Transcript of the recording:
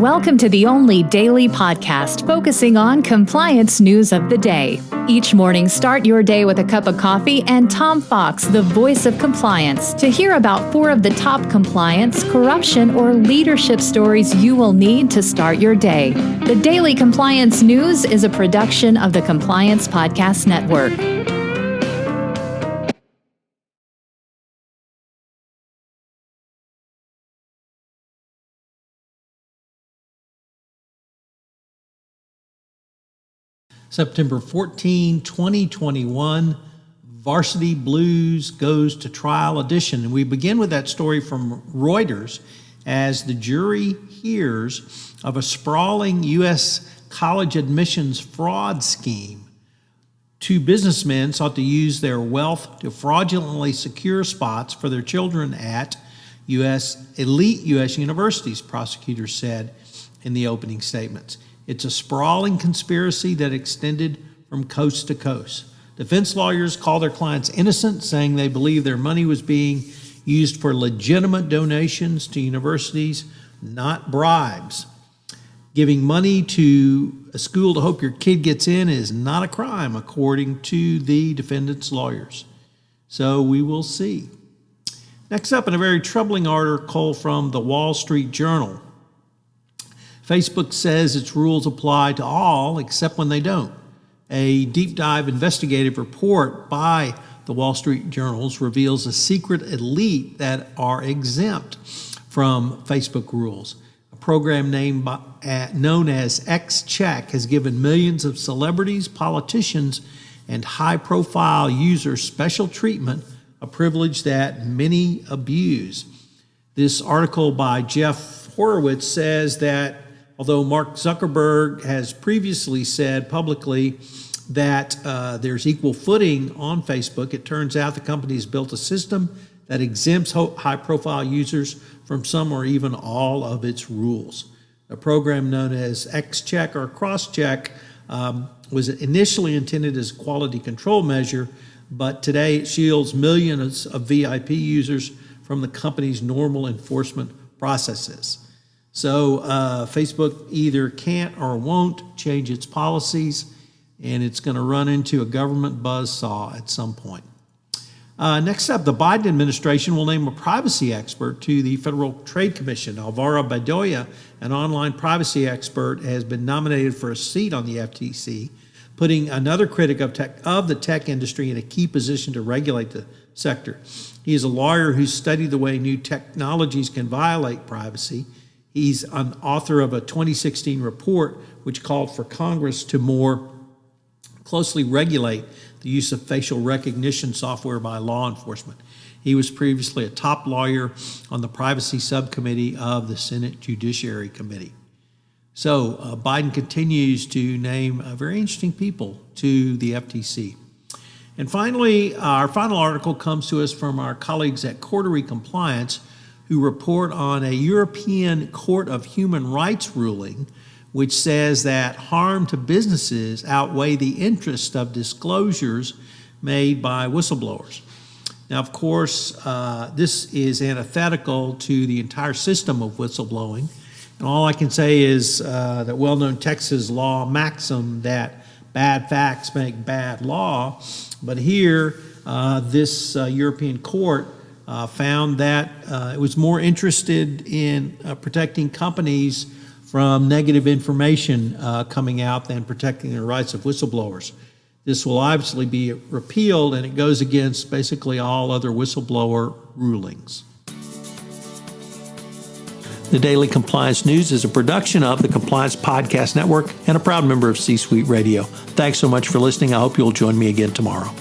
Welcome to the only daily podcast focusing on compliance news of the day. Each morning, start your day with a cup of coffee and Tom Fox, the voice of compliance, to hear about 4 of the top compliance, corruption, or leadership stories you will need to start your day. The Daily Compliance News is a production of the Compliance Podcast Network. September 14, 2021, Varsity Blues goes to trial edition. And we begin with that story from Reuters as the jury hears of a sprawling U.S. college admissions fraud scheme. 2 businessmen sought to use their wealth to fraudulently secure spots for their children at elite U.S. universities, prosecutors said in the opening statements. It's a sprawling conspiracy that extended from coast to coast. Defense lawyers call their clients innocent, saying they believe their money was being used for legitimate donations to universities, not bribes. Giving money to a school to hope your kid gets in is not a crime, according to the defendant's lawyers. So we will see. Next up, in a very troubling article from the Wall Street Journal, Facebook says its rules apply to all except when they don't. A deep dive investigative report by the Wall Street Journal reveals a secret elite that are exempt from Facebook rules. A program known as X-Check has given millions of celebrities, politicians, and high-profile users special treatment, a privilege that many abuse. This article by Jeff Horowitz says that although Mark Zuckerberg has previously said publicly that there's equal footing on Facebook, it turns out the company has built a system that exempts high-profile users from some or even all of its rules. A program known as X-Check or Cross-Check was initially intended as a quality control measure, but today it shields millions of VIP users from the company's normal enforcement processes. So Facebook either can't or won't change its policies, and it's going to run into a government buzzsaw at some point. Next up, the Biden administration will name a privacy expert to the Federal Trade Commission. Alvaro Bedoya, an online privacy expert, has been nominated for a seat on the FTC, putting another critic of the tech industry in a key position to regulate the sector. He is a lawyer who studied the way new technologies can violate privacy. He's an author of a 2016 report which called for Congress to more closely regulate the use of facial recognition software by law enforcement. He was previously a top lawyer on the privacy subcommittee of the Senate Judiciary Committee. So Biden continues to name very interesting people to the FTC. And finally, our final article comes to us from our colleagues at CorderyCompliance, who report on a European Court of Human Rights ruling which says that harm to businesses outweigh the interest of disclosures made by whistleblowers. Now, of course, this is antithetical to the entire system of whistleblowing. And all I can say is that well-known Texas law maxim that bad facts make bad law. But here, this European court found that it was more interested in protecting companies from negative information coming out than protecting the rights of whistleblowers. This will obviously be repealed, and it goes against basically all other whistleblower rulings. The Daily Compliance News is a production of the Compliance Podcast Network and a proud member of C-Suite Radio. Thanks so much for listening. I hope you'll join me again tomorrow.